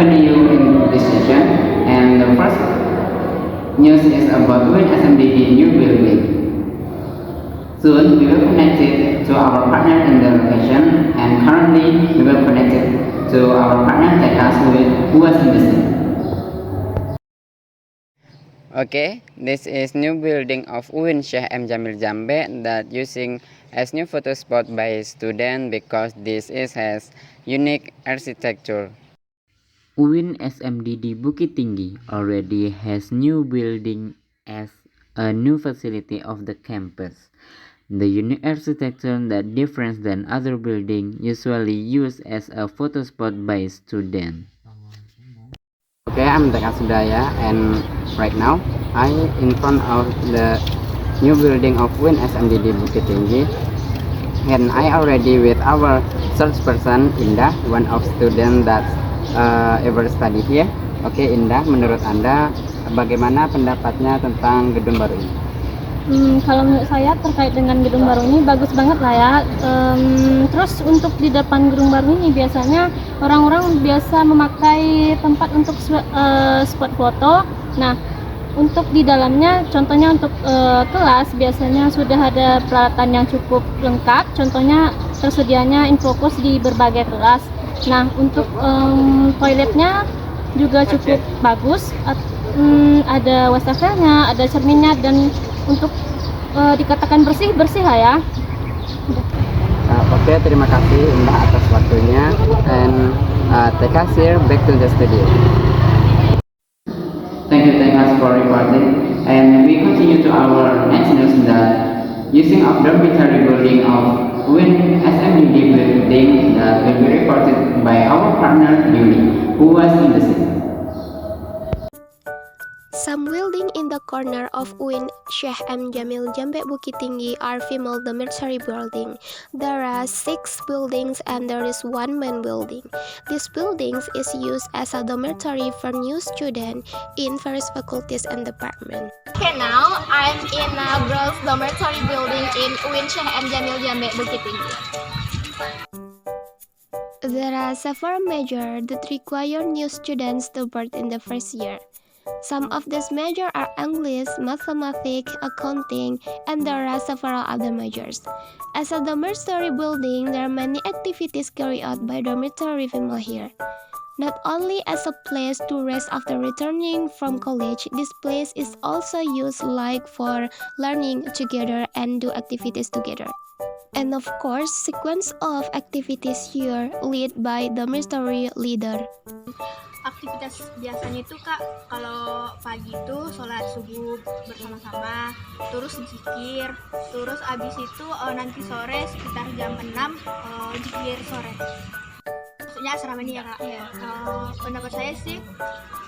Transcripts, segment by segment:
welcome you in this session. And the first news is about UIN SMDD new building. Soon we will connect it to our partner in the location, and currently we will connect it to our partner Tekas who was in the scene. Okay, this is new building of UIN Syekh M. Jamil Jambe that using as new photo spot by student because this has unique architecture. UIN SMDD Bukit Tinggi already has new building as a new facility of the campus. The unique architecture that different than other building usually used as a photo spot by student. Okay, I'm Tekas Sudaya, and right now I in front of the new building of UIN SMDD Bukit Tinggi, and I already with our search person Indah, one of student that ever study here. Oke, Indah, menurut Anda bagaimana pendapatnya tentang gedung baru ini? Kalau menurut saya terkait dengan gedung baru ini bagus banget lah ya. Terus untuk di depan gedung baru ini biasanya orang-orang biasa memakai tempat untuk spot foto. Nah, untuk di dalamnya contohnya untuk kelas biasanya sudah ada peralatan yang cukup lengkap. Contohnya tersedianya infokus di berbagai kelas. Nah, untuk toiletnya juga cukup bagus. Ada wastafelnya, ada cerminnya, dan untuk dikatakan bersih lah ya. Oke, terima kasih Indah atas waktunya, and Tekas here back to the studio. Thank you Tekas for reporting, and we continue to our next news that using of dormitory building of UIN SMDD building that will be reported by our partner Yuli, who was in the scene. Some buildings in the corner of UIN Syekh M. Jamil Jambe Bukit Tinggi are female dormitory building. There are 6 buildings and there is 1 main building. This building is used as a dormitory for new students in various faculties and departments. Okay, now I'm in a girls' dormitory building in UIN Syekh M. Jamil Jambe Bukit Tinggi. There are several measures that require new students to board in the first year. Some of these measures are English, mathematics, accounting, and there are several other measures. As a dormitory building, there are many activities carried out by dormitory female here. Not only as a place to rest after returning from college, this place is also used like for learning together and do activities together. And of course, sequence of activities here lead by dormitory leader. Aktivitas biasanya itu Kak, kalau pagi itu sholat subuh bersama-sama, terus zikir, terus abis itu nanti sore sekitar jam 6 zikir sore. Maksudnya asrama ini ya Kak. Pendapat saya sih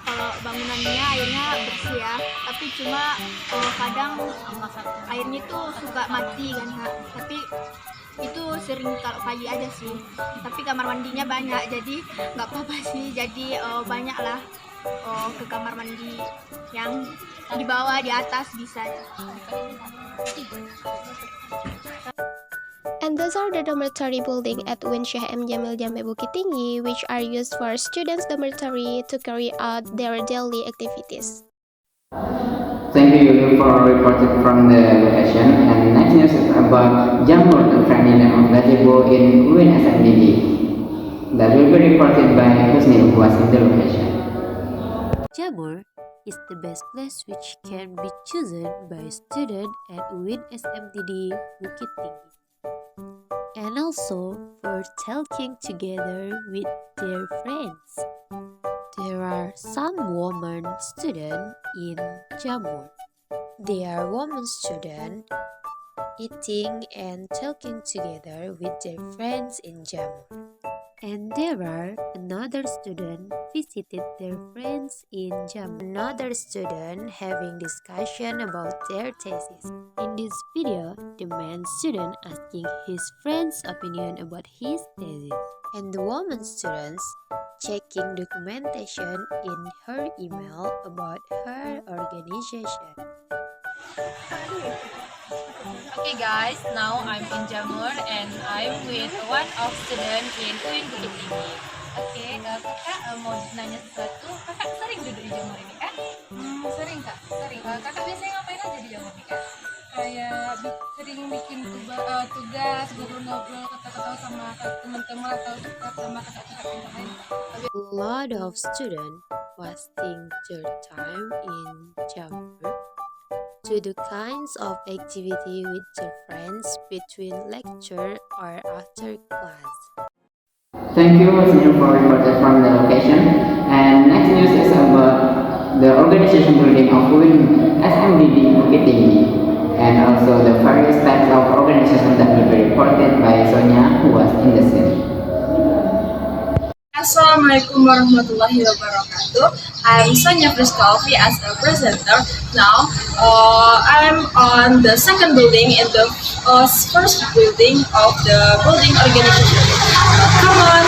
kalau bangunannya airnya bersih ya, tapi cuma kadang airnya tuh suka mati kan Kak. Tapi itu sering kalau pagi aja sih, tapi kamar mandinya banyak jadi nggak apa-apa sih. Jadi banyak lah ke kamar mandi yang di bawah di atas bisa. And those are the dormitory building at UIN Syekh M. Jamil Jambe Bukit Tinggi, which are used for students' dormitory to carry out their daily activities. Thank you for reporting from the location, and next news is about Jamur, the Ferdinand of Gazebo in UIN SMDD that will be reported by Husni, who was in the location. Jamur is the best place which can be chosen by students at UIN SMDD Bukit Tinggi, and also for talking together with their friends. There are some women students in Jamur. They are women students eating and talking together with their friends in Jamur. And there are another student visited their friends in Jamur. Another student having discussion about their thesis. In this video, the man student asking his friend's opinion about his thesis. And the woman students checking documentation in her email about her organization. Okay guys, now I'm in Jamur and I'm with one of students in UIN Bukit Tinggi. Oke, kakak mau nanya sesuatu. Kakak sering duduk di jamur ini kan? Sering kak, sering. Kakak biasanya ngapain aja di jamur ini kan? Kayak sering bikin tugas, ngobrol-ngobrol, kata-kata sama teman-teman atau sama kakak-kakak yang lain. A lot of students wasting their time in Jamber to do kinds of activity with their friends between lecture or after class. Thank you, Senior, for reporting from the location. And next news is about the organization building of UIN SMDD Bukit Tinggi, and also the various types of organization that will be reported by Sonia, who was in the scene. Assalamualaikum warahmatullahi wabarakatuh. I'm Sonia Friskovi as a presenter. Now, I'm on the second building in the first building of the building organization. Come on.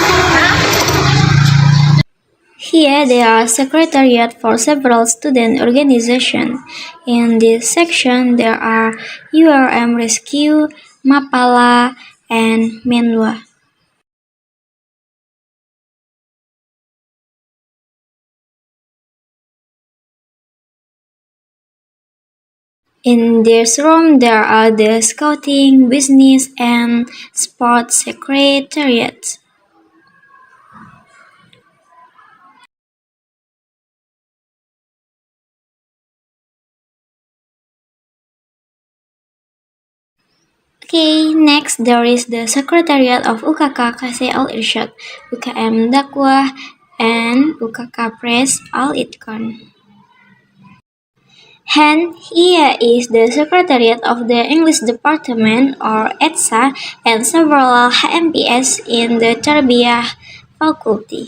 Here there are secretariat for several student organizations. In this section there are URM Rescue, Mapala, and Menwa. In this room there are the Scouting, Business, and Sports Secretariats. Okay, next there is the Secretariat of UKK KC Al Irsyad, UKM Dakwah, and UKK Press Al Itqan. And here is the Secretariat of the English Department or ETSA and several HMPS in the Tarbiyah faculty.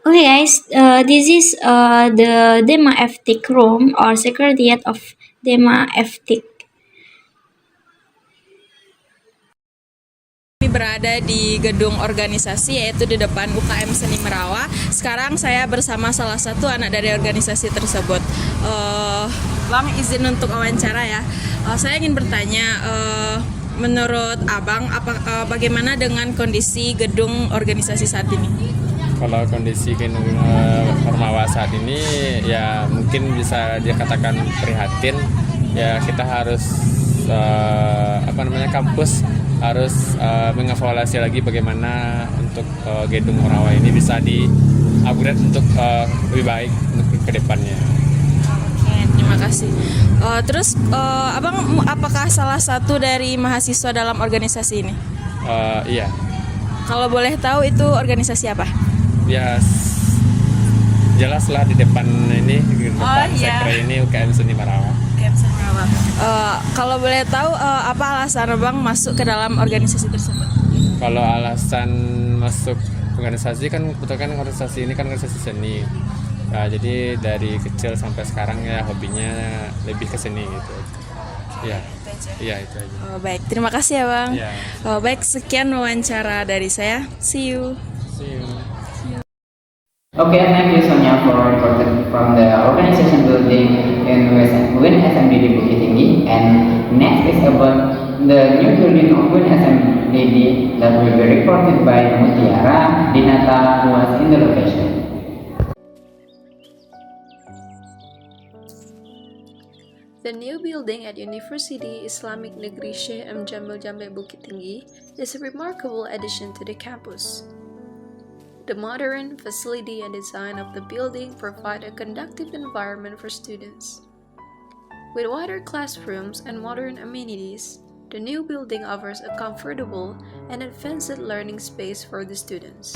Okay guys, this is the Dema FTIC room or Secretariat of Dema FTIC. Kami berada di gedung organisasi yaitu di depan UKM Seni Merawa. Sekarang saya bersama salah satu anak dari organisasi tersebut. Bang, izin untuk wawancara ya. Saya ingin bertanya, menurut Abang, bagaimana dengan kondisi gedung organisasi saat ini? Kalau kondisi gedung Ormawa saat ini ya mungkin bisa dikatakan prihatin. Ya kita harus kampus harus mengevaluasi lagi bagaimana untuk gedung Ormawa ini bisa di-upgrade untuk lebih baik untuk ke depannya. Oke, terima kasih. Terus Abang apakah salah satu dari mahasiswa dalam organisasi ini? Iya. Kalau boleh tahu itu organisasi apa? Ya jelaslah di depan ini, di depan sekre ini UKM Seni Merawa. Kalau boleh tahu apa alasan Abang masuk ke dalam organisasi tersebut? Kalau alasan masuk organisasi kan kebetulan organisasi ini kan organisasi seni. Nah, jadi dari kecil sampai sekarang ya hobinya lebih ke seni gitu. Ya. Iya itu aja. Baik, terima kasih ya Bang. Ya. Baik, sekian wawancara dari saya. See you. See you. Okay, thank you Sonia for reporting from the organization building in UIN SMDD Bukit Tinggi. And next is about the new building of UIN SMDD that will be reported by Mutiara Dinata, who was in the location. The new building at University Islamic Negeri Syekh M. Jamil Jambe Bukit Tinggi is a remarkable addition to the campus. The modern facility and design of the building provide a conducive environment for students. With wider classrooms and modern amenities, the new building offers a comfortable and advanced learning space for the students.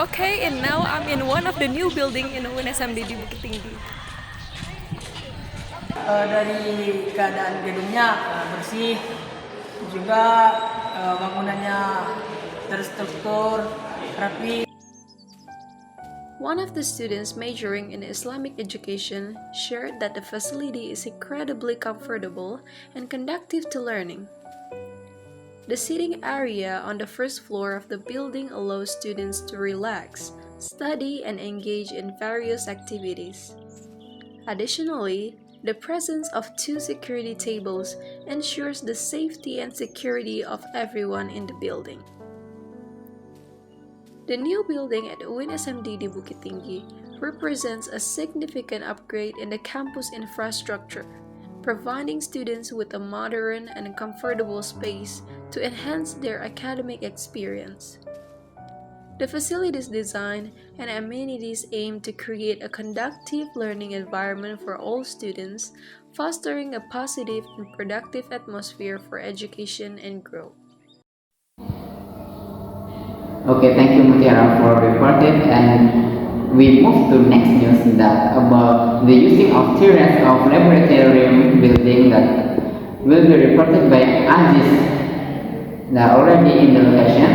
Okay, and now I'm in one of the new building in UIN SMDD Bukit Tinggi. Dari keadaan gedungnya bersih, juga bangunannya terstruktur, rapi. One of the students majoring in Islamic education shared that the facility is incredibly comfortable and conducive to learning. The seating area on the first floor of the building allows students to relax, study, and engage in various activities. Additionally, the presence of 2 security tables ensures the safety and security of everyone in the building. The new building at UIN SMDD Bukit Tinggi represents a significant upgrade in the campus infrastructure, providing students with a modern and comfortable space to enhance their academic experience. The facility's design and amenities aim to create a conducive learning environment for all students, fostering a positive and productive atmosphere for education and growth. Okay, thank you Mutiara for reporting, and we move to next news that about the using of terrace of laboratorium building that will be reported by Aziz that already in the location.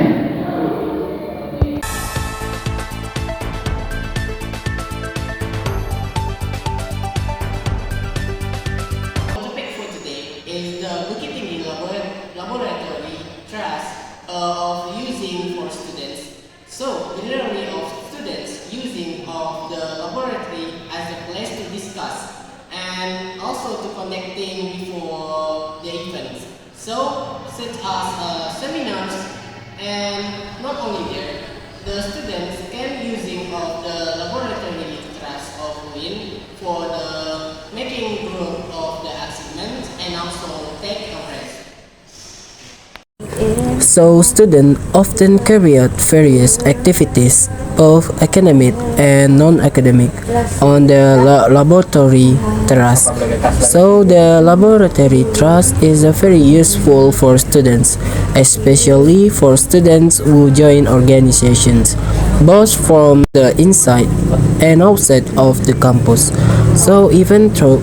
Topic for today is the Bukit Tinggi Laboratory Trust of using for students. So, generally of students using of the laboratory as a place to discuss and also to connecting before the events. So, such as seminars, and not only there, the students can using of the laboratory trust of UIN for the making group of the achievements and also take a rest. So students often carry out various activities, both academic and non-academic, on the laboratory trust. So the laboratory trust is very useful for students, especially for students who join organizations, both from the inside and outside of the campus. So even though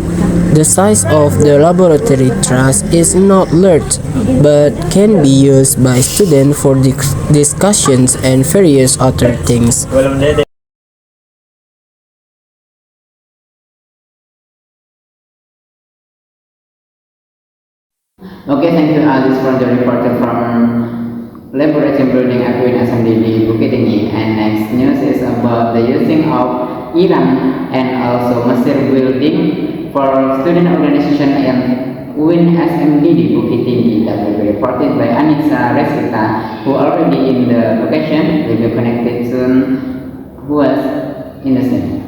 the size of the laboratory trust is not large, but can be used by students for discussions and various other things. Okay, thank you Alice for the report from laboratory building at UIN SMDD Bukit Tinggi. And next news is about the using of Iran and also Mesir building for student organization in UIN SMDD Bukit Tinggi that will be reported by Anissa Resita, who already in the location, will be connected soon, who was in the same.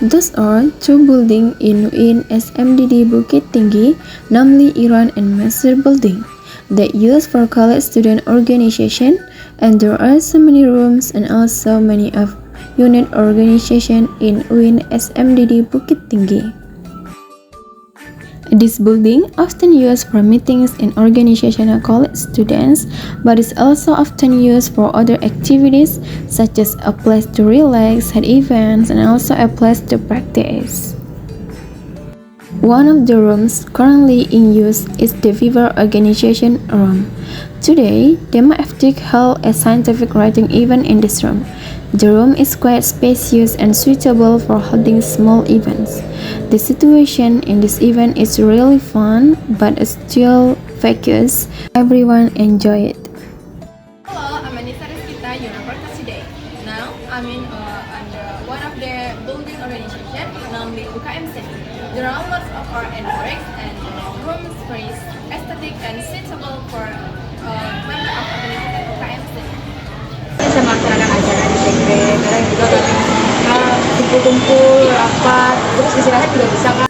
Those are two buildings in UIN SMDD Bukit Tinggi, namely Iran and Mesir building, that used for college student organization, and there are so many rooms and also many of unit organization in UIN SMDD Bukit Tinggi. This building often used for meetings and organizational college students, but is also often used for other activities such as a place to relax, had events, and also a place to practice. One of the rooms currently in use is the Viva Organization Room. Today, DEMA-FTIC held a scientific writing event in this room. The room is quite spacious and suitable for holding small events. The situation in this event is really fun, but still vacuous. Everyone enjoy it. Hello, I'm Anissa Rizkita, University Day. Now, I'm in one of the building organization, namely UKMC. There are lots of art and works, and room space, aesthetic, and suitable for member of organization UKMC. Kita melaksanakan acara di TP, kadang juga kan kumpul-kumpul, rapat, terus istirahat juga bisa kan.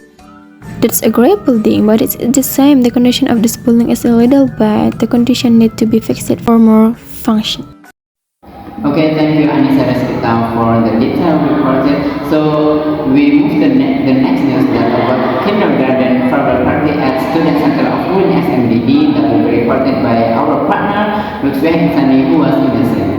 That's a great building, but it's the same. The condition of this building is a little bad. The condition need to be fixed for more function. Okay, thank you Anissa Resita for the detailed report. So we move to the next news that about kindergarten farewell party at Student Center of UIN SMDD that will be reported by our partner Lutfi Hansani, who was in the same.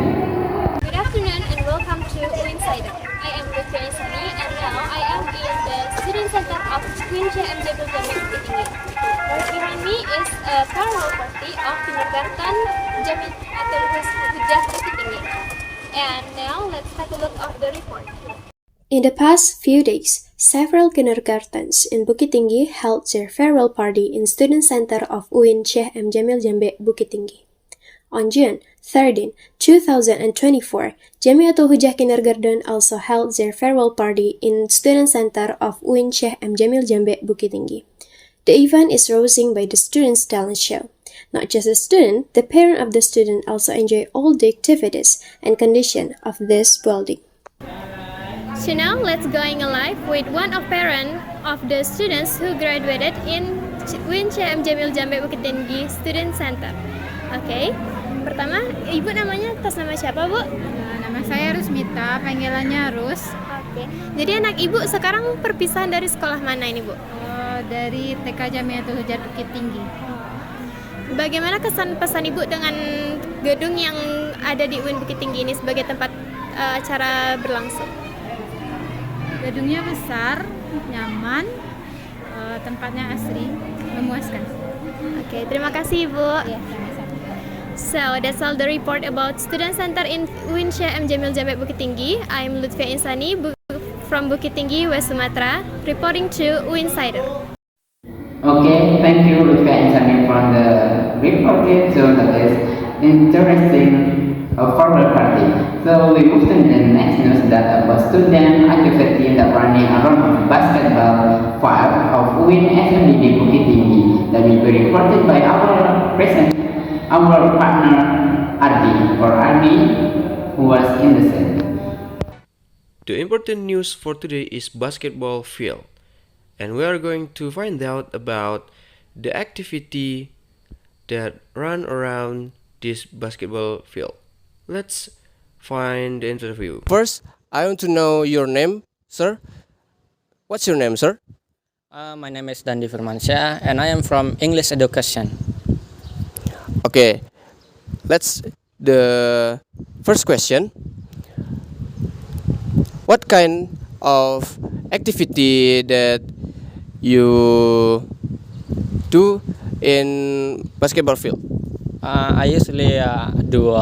Good afternoon and welcome to UINsider. I am Lutfi Hansani and now I am in the Student Center of UIN JMJ Bukit Tinggi. Right behind me is a farewell party of kindergarten Jamil atau Hujah Bukit Tinggi. And now let's take a look at the report. In the past few days, several kindergartens in Bukit Tinggi held their farewell party in Student Center of UIN Sheikh M. Jamil Jambe, Bukit Tinggi. On June 13, 2024, Jamiatul Hujah Kindergarten also held their farewell party in Student Center of UIN Sheikh M. Jamil Jambe, Bukit Tinggi. The event is rousing by the students' talent show. Not just the student, the parent of the student also enjoy all the activities and condition of this building. So now let's going live with one of parent of the students who graduated in UIN CM Jamil Jambe Bukit Tinggi Student Center. Oke, pertama ibu namanya atas nama siapa bu? Nama saya Rusmita, panggilannya Rus. Oke, jadi anak ibu sekarang perpisahan dari sekolah mana ini bu? Dari TK Jamiatul Hujat Bukit Tinggi. Bagaimana kesan pesan ibu dengan gedung yang ada di UIN Bukit Tinggi ini sebagai tempat acara berlangsung? Gedungnya besar, nyaman, tempatnya asri, memuaskan. Oke, terima kasih ibu. Ya, sama-sama. So that's all the report about Student Center in UIN CM Jamil Jambe Bukit Tinggi. I'm Lutfia Insani from Bukit Tinggi, West Sumatra, reporting to UINsider. Okay, thank you Lutfia Insani for the reported. So that is interesting forward party. So we move to the next news that about student activity that running around basketball field of UIN SMDD Bukit Tinggi that will be reported by our partner Ardi, who was in the set. The important news for today is basketball field, and we are going to find out about the activity that run around this basketball field. Let's find the interview. First, I want to know your name, sir. What's your name, sir? My name is Dandi Firmansyah, and I am from English Education. Okay, let's the first question. What kind of activity that you do in basketball field? I usually do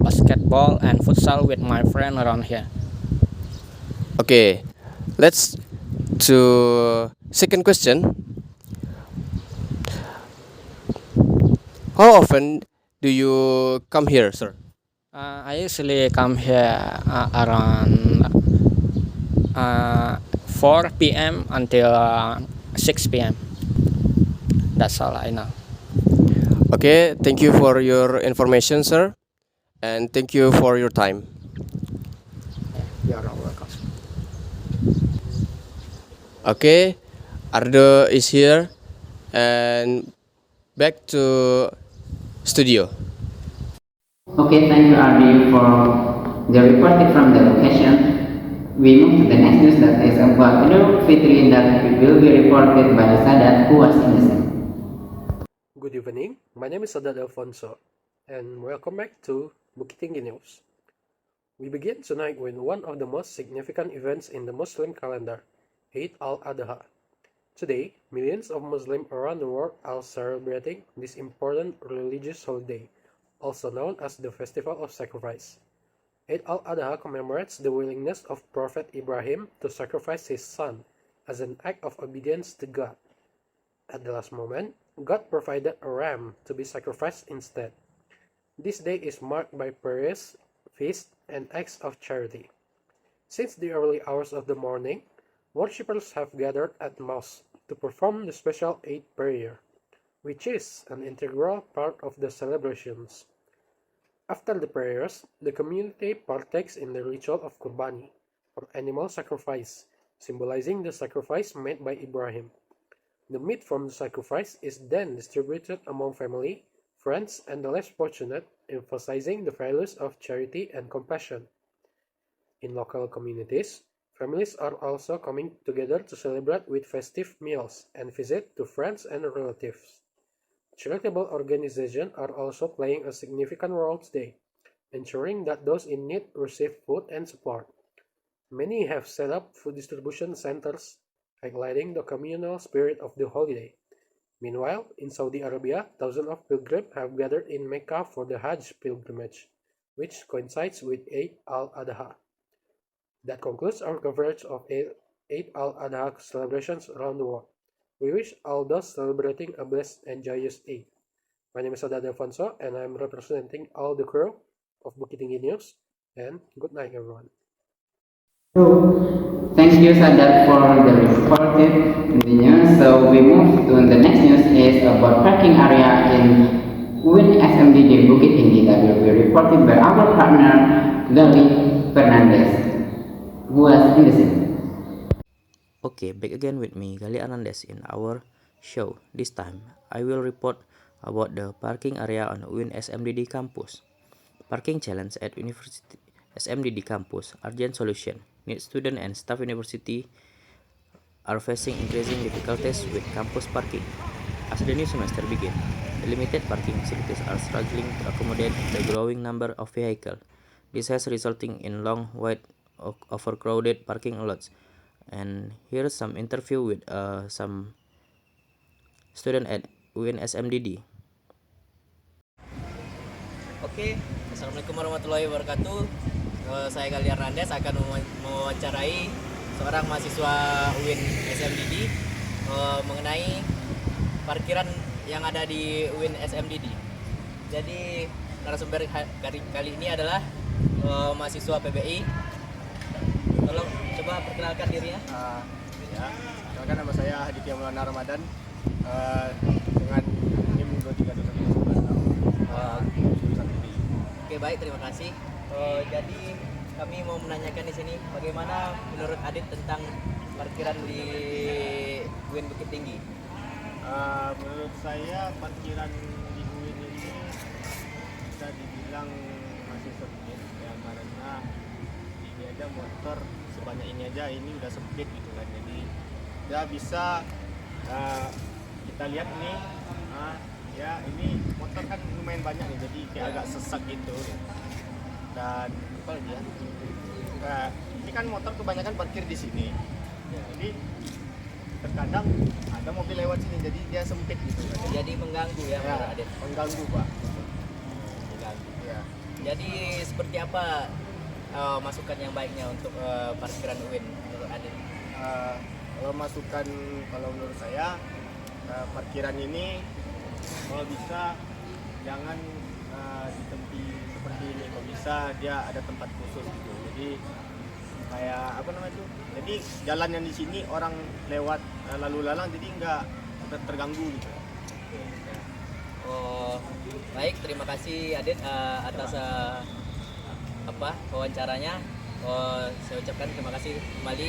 basketball and futsal with my friend around here. Okay, let's to second question. How often do you come here, sir? I usually come here around 4 p.m. until 6 p.m. That's all I know. Okay, thank you for your information, sir, and thank you for your time. You're welcome. Okay, Ardo is here, and back to studio. Okay, thank you Ardi for the reporting from the location. We move to the next news that is about Idul Fitri that will be reported by Sadat, who was in the scene. Good evening, my name is Sadat Alfonso, and welcome back to Bukit Tinggi News. We begin tonight with one of the most significant events in the Muslim calendar, Eid al-Adha. Today, millions of Muslims around the world are celebrating this important religious holiday, also known as the Festival of Sacrifice. Eid al-Adha commemorates the willingness of Prophet Ibrahim to sacrifice his son as an act of obedience to God. At the last moment, God provided a ram to be sacrificed instead. This day is marked by prayers, feasts, and acts of charity. Since the early hours of the morning, worshippers have gathered at mosque to perform the special Eid prayer, which is an integral part of the celebrations. After the prayers, the community partakes in the ritual of Qurbani, or animal sacrifice, symbolizing the sacrifice made by Ibrahim. The meat from the sacrifice is then distributed among family, friends, and the less fortunate, emphasizing the values of charity and compassion. In local communities, families are also coming together to celebrate with festive meals and visit to friends and relatives. Charitable organizations are also playing a significant role today, ensuring that those in need receive food and support. Many have set up food distribution centers, highlighting the communal spirit of the holiday. Meanwhile, in Saudi Arabia, thousands of pilgrims have gathered in Mecca for the Hajj pilgrimage, which coincides with Eid al-Adha. That concludes our coverage of Eid al-Adha celebrations around the world. We wish all those celebrating a blessed and joyous Eid. My name is Sadat Alfonso, and I am representing all the crew of Bukit Tinggi News, and good night everyone. Thank you, Sadat, for the reported news. So we move to the next news is about parking area in UIN SMDD Bukit Tinggi that will be reported by our partner Gali Fernandez, who was in the scene. Okay, back again with me, Gali Anandes, in our show. This time, I will report about the parking area on UIN SMDD campus. Parking challenge at University SMDD campus, urgent solution. Need student and staff university are facing increasing difficulties with campus parking. As the new semester begins, the limited parking facilities are struggling to accommodate the growing number of vehicles. This has resulting in long, wide, overcrowded parking lots. And here's some interview with some student at UIN SMDD. Oke, Assalamualaikum warahmatullahi wabarakatuh. Saya Gali Hernandez akan mewawancarai seorang mahasiswa UIN SMDD mengenai parkiran yang ada di UIN SMDD. Jadi narasumber kali ini adalah mahasiswa PBI. Tolong coba perkenalkan dirinya. Perkenalkan, nama saya Haditya Maulana Ramadan dengan NIM 2321. Oke, baik, terima kasih. Jadi kami mau menanyakan di sini bagaimana menurut Adit tentang parkiran di UIN Bukit Tinggi. Menurut saya parkiran di UIN ini bisa dibilang masih sempit ya, karena ini aja motor sebanyak ini aja ini udah sempit gitu kan. Jadi ya bisa kita lihat nih ya ini motor kan lumayan banyak nih, jadi kayak agak sesak gitu. Dan apa lagi ya? Ini kan motor kebanyakan parkir di sini. Ya, jadi terkadang ada mobil lewat sini, jadi dia sempit gitu kan. Jadi mengganggu ya, menurut Adit. Mengganggu, Pak. Mengganggu. Ya. Jadi seperti apa masukan yang baiknya untuk parkiran UIN menurut Adit? Kalau masukan, kalau menurut saya parkiran ini kalau bisa jangan di tempat seperti ini, kalau bisa dia ada tempat khusus gitu. Jadi kayak apa namanya itu? Jadi jalan yang di sini orang lewat lalu lalang, jadi nggak terganggu gitu. Oh, baik, terima kasih Adit atas wawancaranya. Saya ucapkan terima kasih kembali.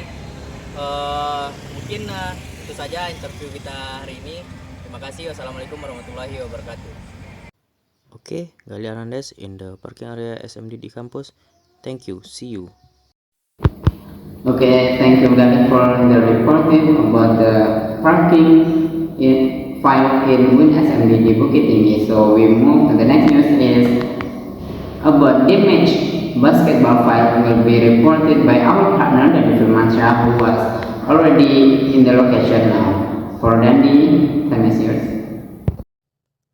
Mungkin itu saja interview kita hari ini. Terima kasih. Wassalamualaikum warahmatullahi wabarakatuh. Okay, Gali Hernandez in the parking area SMDD campus. Thank you. See you. Okay, thank you Gali for the reporting about the parking file in UIN SMDD Bukit Tinggi. So we move to the next news is about damaged basketball file will be reported by our partner Dandi Firmansyah, who was already in the location now. For Dandi, time is yours.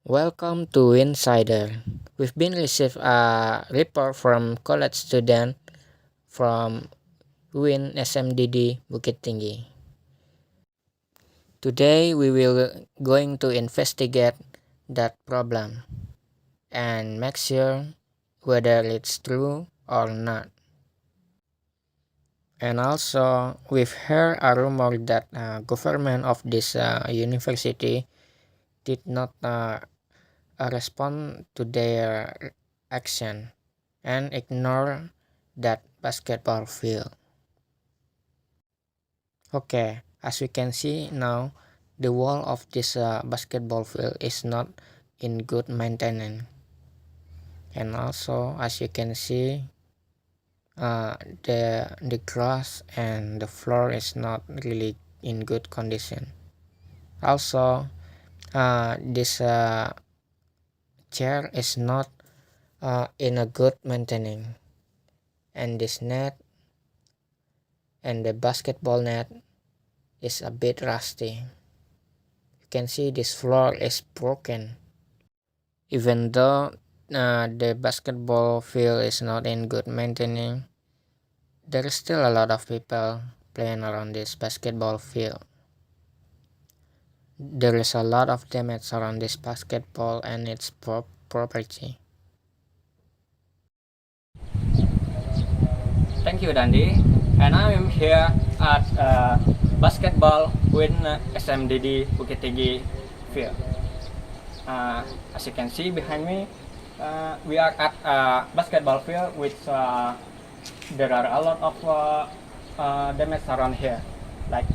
Welcome to Insider. We've been received a report from college student from UIN SMDD Bukit Tinggi. Today we will going to investigate that problem and make sure whether it's true or not. And also we've heard a rumor that government of this university did not respond to their action and ignore that basketball field. Okay, as we can see now, the wall of this basketball field is not in good maintenance. And also, as you can see, the grass and the floor is not really in good condition. Also, this chair is not in a good maintenance, and this net and the basketball net is a bit rusty. You can see this floor is broken. Even though the basketball field is not in good maintenance, there is still a lot of people playing around this basketball field. There is a lot of damage around this basketball and its property. Thank you, Dandi. and I am here at basketball with SMDD Bukit Tinggi field. As you can see behind me, we are at a basketball field which there are a lot of damage around here, like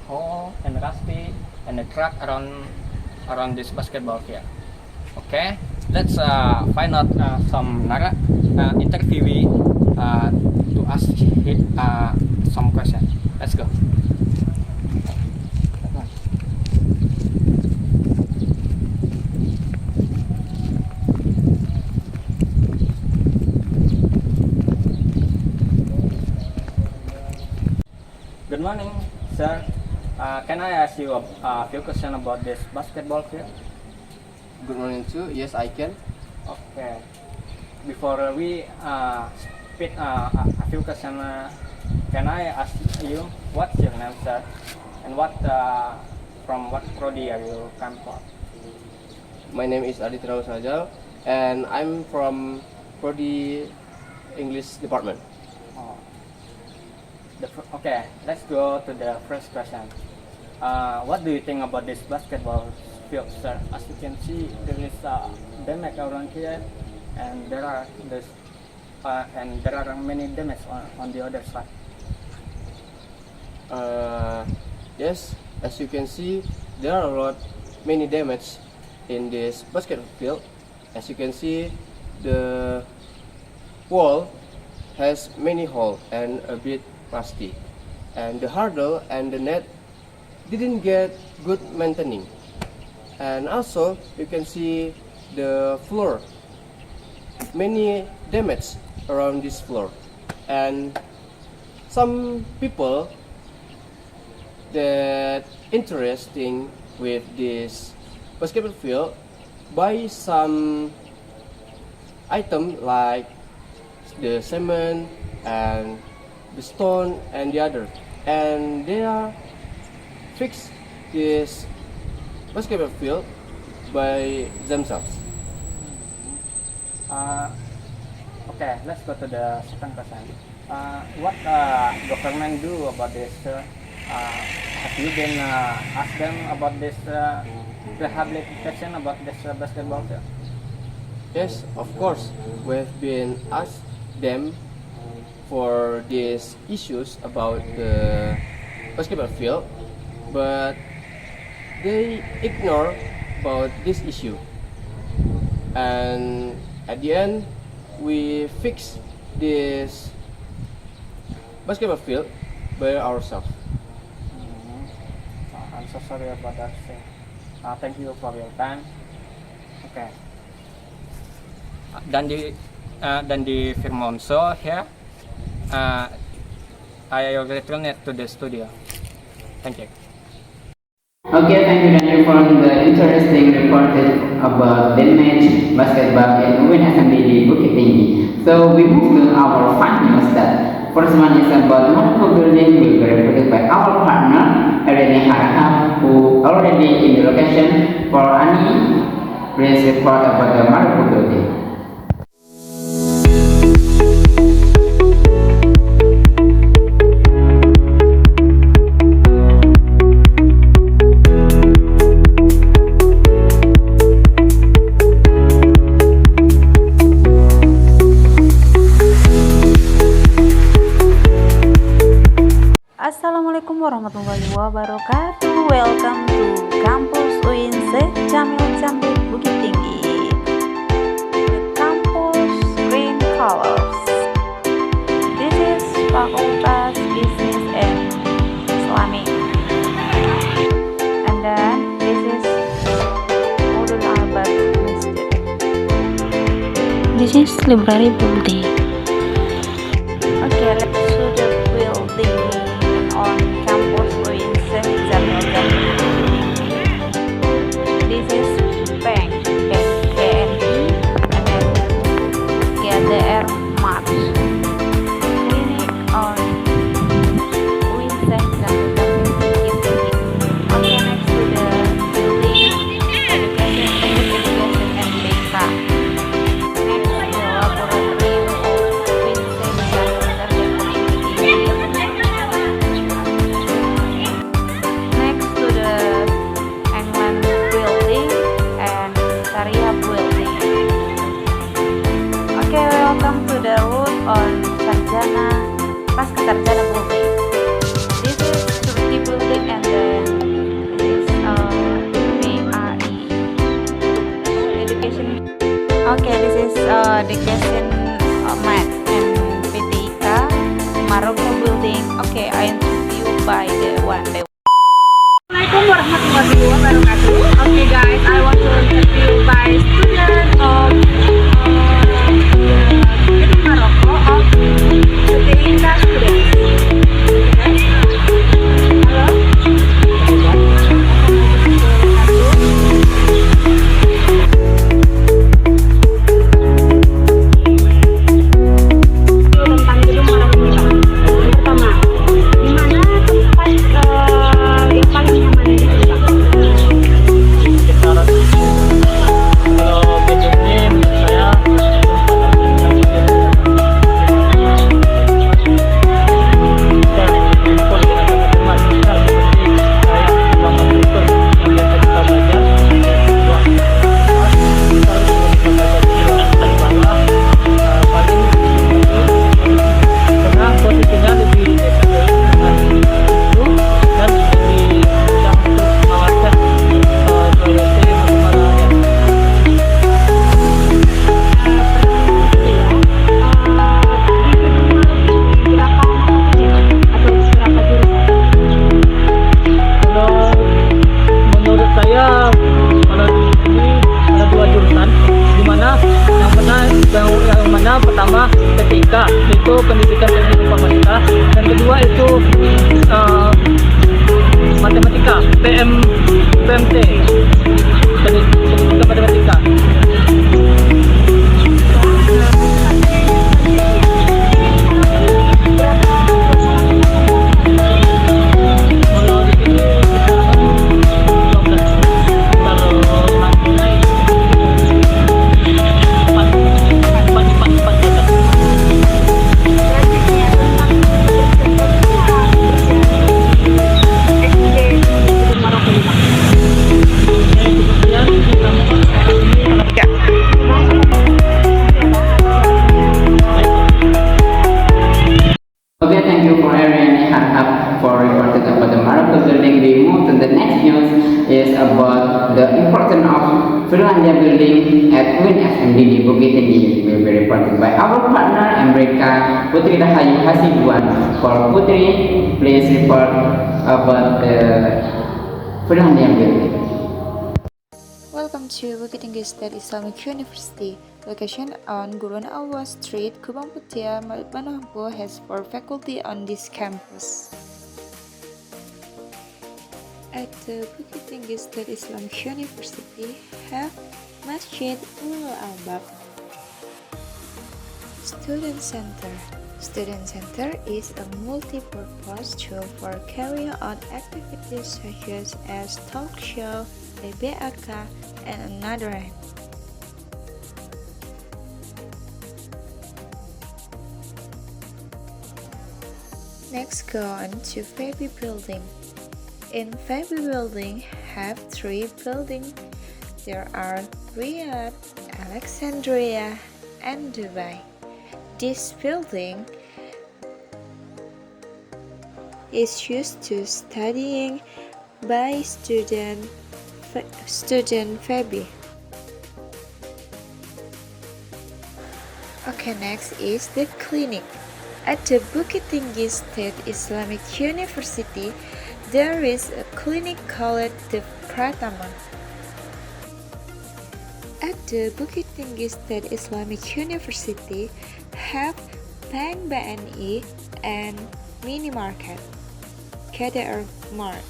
hole and rusty and a crack around this basketball field. Okay, let's find out some interviewee to ask some questions. Let's go. Good morning, sir. Can I ask you a few questions about this basketball field? Good morning too. Yes, I can. Okay. Before we speak a few questions, can I ask you what's your name, sir, and from what prodi are you come from? My name is Aditya Sajal, and I'm from Prodi English Department. Oh. Okay, let's go to the first question. What do you think about this basketball field, sir? As you can see, there is damage around here, and there are many damage on the other side. Yes, as you can see, there are many damage in this basketball field. As you can see, the wall has many holes and a bit rusty, and the hurdle and the net didn't get good maintaining. And also you can see the floor, many damage around this floor, and some people that interesting with this basketball field buy some item like the cement and the stone and the other, and they are fix this basketball field by themselves. Okay, let's go to the second question. What government do about this? Have you been asked them about this rehabilitation about this basketball field? Yes, of course, we've been asked them for these issues about the basketball field, but they ignore about this issue, and at the end we fix this basketball field by ourselves. I'm so sorry about that. Thank you for your time. Okay. Dan di Firmonso here, I return it to the studio. Thank you. Okay, thank you Daniel for the interesting report about damage basketball in UIN SMDD Bukit Tinggi. So we move to our fun news. That first one is about multiple building will be reported by our partner Erenia Harahap, who already in the location for any please report about the multiple building. Assalamualaikum warahmatullahi wabarakatuh. Welcome to Kampus UIN Syekh Jamil Jambe Bukit Tinggi. The campus green colors. This is Fakultas Business and Islamic. And then this is Modul Albert Masjid. This is library building. Okay, let's show the building on campus UIN Syekh Jamil Jambe. This is bank BNI, and then GDR Mart. Clinic on UIN Syekh Jamil Jambe Bukit Tinggi. Okay, next to the building, education and BK. Next, the laboratory welcome to the route on Sarjana, Pasca Sarjana building. This is Turkey building and then this is VRE education. Okay, this is education Mat and PTIK Maroko building. Okay, I interview by the one. Assalamualaikum warahmatullahi wabarakatuh. Okay guys, I want to interview by student of Maroko of PTIK students. Pertama ketika itu pendidikan teknik informatika, dan kedua itu matematika PMT pendidikan matematika. Okay, thank you for Ariane Harhab for reporting about the Maroko building. We move to the next news is about the importance of Finlandia building at UIN SMDD Bukit Tinggi. Will be reported by our partner Amerika Putri Rahayu Hasibuan. For Putri, please report about the Finlandia building. Welcome to Bukit Tinggi State Islamic University. Location on Gurun Alwa Street, Kubang Putih, Manohampo has 4 faculty on this campus. At the Bukit Tinggi State Islamic University have Masjid Ul Albab. Student Center. Student Center is a multi-purpose tool for carrying out activities such as talk show, PBAK, and another. Next, go on to Fabi Building. In Fabi Building have 3 buildings. There are Riyadh, Alexandria, and Dubai. This building is used to studying by student Fabi. Okay, next is the clinic. At the Bukit Tinggi State Islamic University, there is a clinic called the Pratama. At the Bukit Tinggi State Islamic University, have Bank BNI and Mini Market, KDR Mart.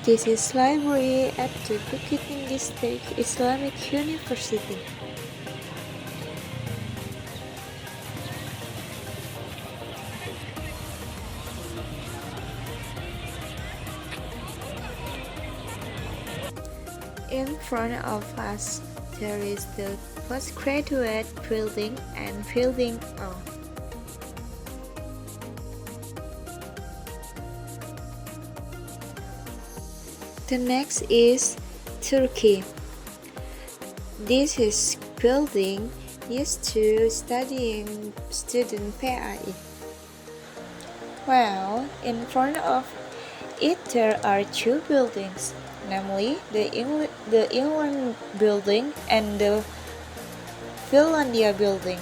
This is library at the Bukit Tinggi State Islamic University. In front of us, there is the postgraduate building and building O. The next is Turkey. This is building used to studying student PAI. Well, in front of it there are two buildings, namely the England building and the Finlandia building.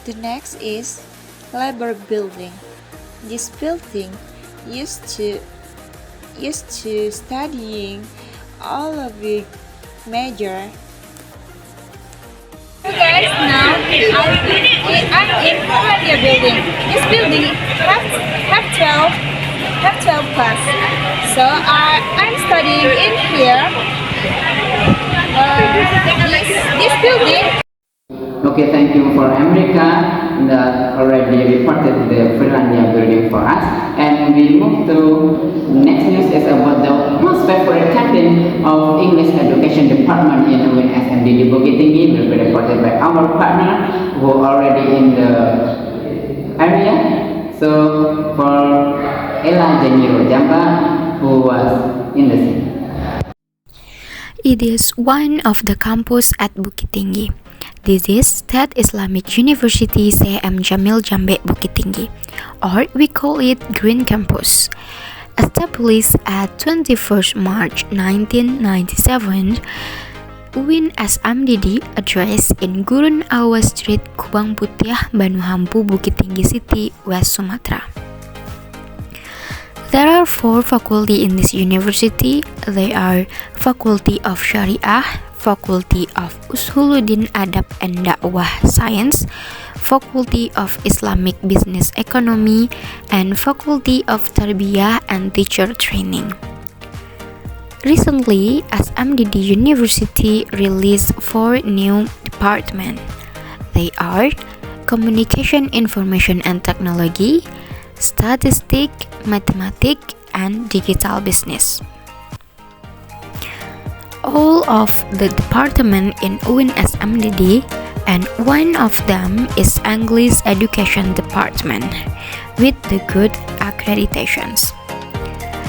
The next is Labour building. This building used to studying all of the major. Hey guys, now I'm in Finlandia building. This building have 12 class. So I'm studying in here. This building. Okay, thank you for America that already reported the Finlandia building for us. And we move to next news is about the most favorite canteen of English Education Department in UIN SMDD Bukit Tinggi, will be reported by our partner who already in the area. So for Ella Janiro Jamba, who was in the scene. It is one of the campus at Bukit Tinggi. This is State Islamic University CM Jamil Jambe Bukit Tinggi, or we call it Green Campus. Established at 21st March 1997, UIN SMDD address in Gurun Awa Street, Kubang Putih, Banu Hampu, Bukit Tinggi City, West Sumatra. There are 4 faculty in this university. They are Faculty of Syariah, Faculty of Usuluddin Adab and Dakwah Science, Faculty of Islamic Business Economy, and Faculty of Tarbiyah and Teacher Training. Recently, SMDD University released 4 new departments. They are Communication Information and Technology, Statistics, Mathematics, and Digital Business. All of the department in UIN SMDD, and one of them is English Education Department with the good accreditations.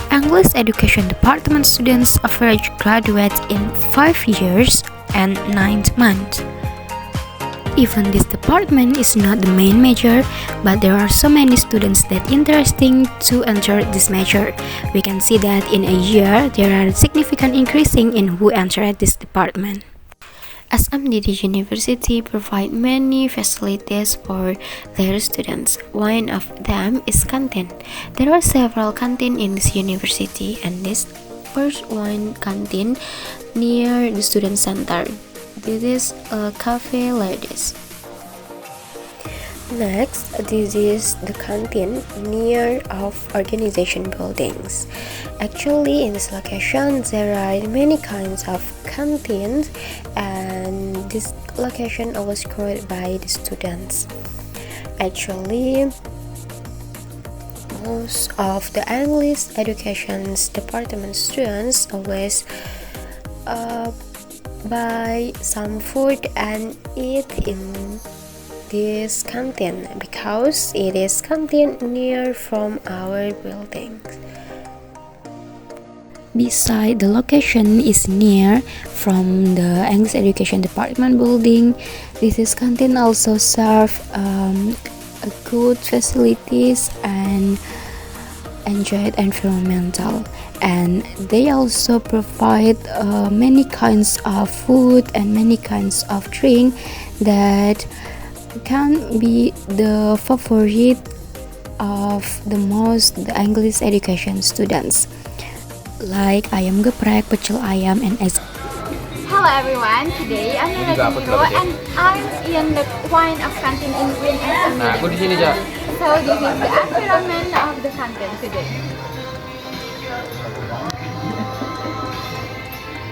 English Education Department students average graduate in 5 years and 9 months. Even this department is not the main major, but there are so many students that interesting to enter this major. We can see that in a year there are significant increasing in who enter this department. SMDD University provide many facilities for their students. One of them is canteen. There are several canteen in this university, and this first one canteen near the student center. This is a cafe like this. Next, this is the canteen near of organization buildings. Actually, in this location, there are many kinds of canteens, and this location was created by the students. Actually, most of the English Education Department students always buy some food and eat in this canteen because it is canteen near from our building. Beside the location is near from the English Education Department building, this is canteen also serve a good facilities and enjoyed environmental, and they also provide many kinds of food and many kinds of drink that can be the favorite of the most the English education students, like ayam geprek, pecel ayam, and es. Hello everyone, today I'm Nana Jiro and I'm in the wine of canteen in UIN SMDD. Nah, aku di sini, Ja. So this is the environment of the canteen today.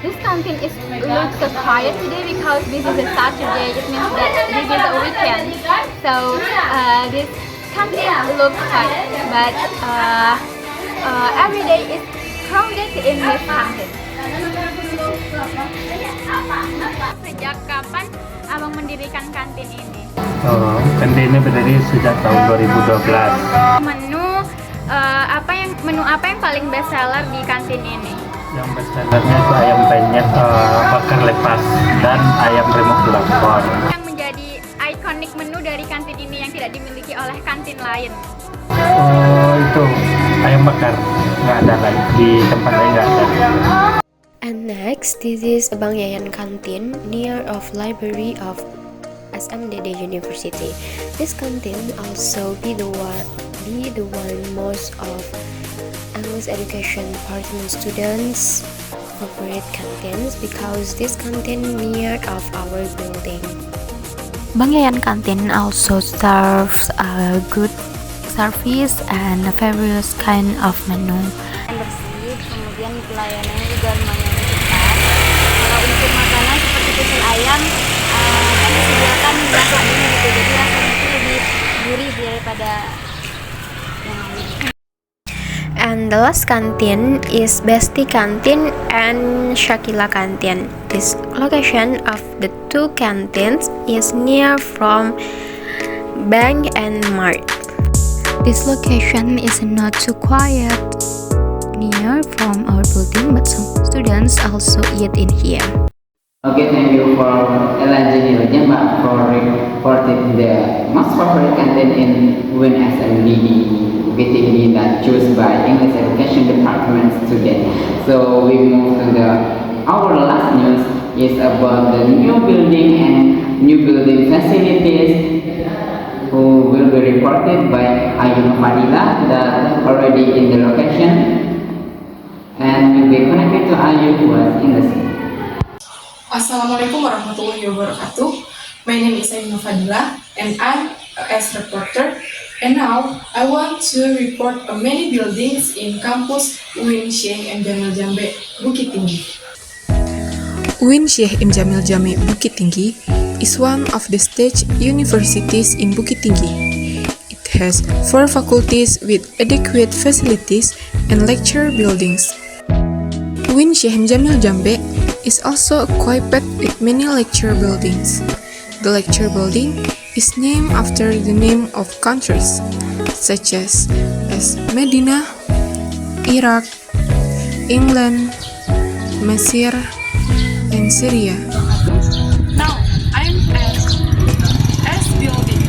This canteen looks so quiet today because this is a Saturday. It means that this is a weekend. So this canteen looks quiet, but every day it's crowded in this canteen. Sejak kapan abang mendirikan kantin ini? Oh, kantin ini berdiri sejak tahun 2012. Menu apa yang paling best seller di kantin ini? Yang best sellernya itu ayam penyet bakar lepas dan ayam remuk lapor. Yang menjadi ikonik menu dari kantin ini yang tidak dimiliki oleh kantin lain? Oh, itu ayam bakar, nggak ada lagi di tempat lain, nggak ada. And next, this is Bang Yayan Canteen near of library of SMDD University. This canteen also be the one most of English education department students favorite canteens because this canteen near of our building. Bang Yayan Canteen also serves a good service and various kind of menu. Bersih, kemudian pelayanannya juga lumayan cepat. Kalau untuk makanan seperti pecel ayam kan disediakan rasa ini gitu, jadi rasanya itu lebih gurih daripada yang lain. And the last canteen is Besti Canteen and Shakila Canteen. This location of the two canteens is near from Bank and Mart. This location is not too quiet near from our building, but some students also eat in here. Okay, thank you for Elijah Jemba for reporting the most favorite content in UIN SMDD BTD that choose by English Education Department student. So we move to our last news is about the new building and new building facilities who will be reported by Ayun Fadila that already in the location and will be connected to Ayun who was in the city. Assalamualaikum warahmatullahi wabarakatuh. My name is Ayun Fadila and I'm as reporter. And now I want to report many buildings in campus UIN Syekh M. Jamil Jambe, Bukit Tinggi. UIN Syekh M. Jamil Jambe, Bukit Tinggi is one of the state universities in Bukit Tinggi. It has 4 faculties with adequate facilities and lecture buildings. UIN Syekh M. Jamil Jambe is also equipped with many lecture buildings. The lecture building is named after the name of countries such as Medina, Iraq, England, Mesir, and Syria. Now I'm at S building.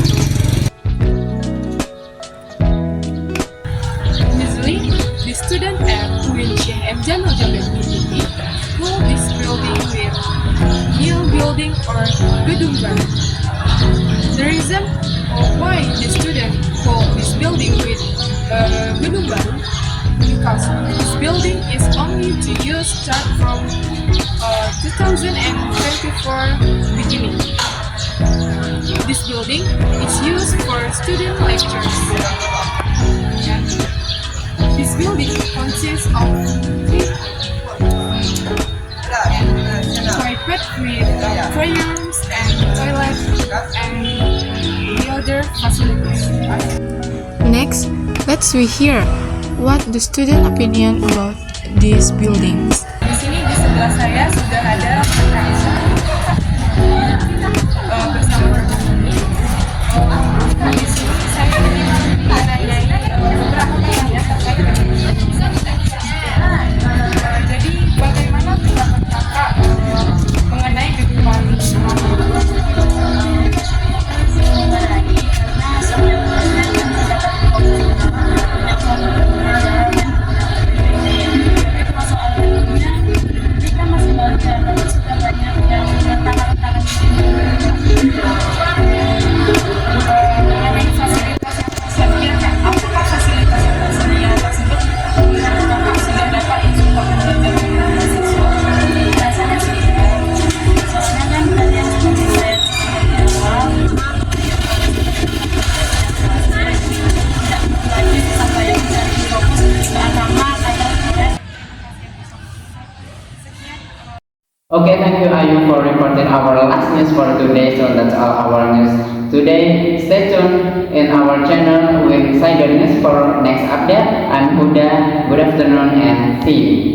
Usually, the student at UIN Syekh M. Jamil Jambe call this building with New Building or Gedung Baru. The reason why the student call this building with Gedung Baru because this building is only to use start from 2024 beginning. This building is used for student lectures. And this building consists of 3 equipped with playrooms and toilets and the other facilities. Next, let's hear what the student opinion about these buildings. Di sini di sebelah saya sudah ada bersama ini. Di sini saya ingin menanyai beberapa pertanyaan terkait dengan jadi bagaimana pendapat kakak mengenai gedung baru? Okay, thank you Ayu for reporting our last news for today. So that's all our news today. Stay tuned in our channel with Insider News for next update. I'm Huda. Good afternoon and see you.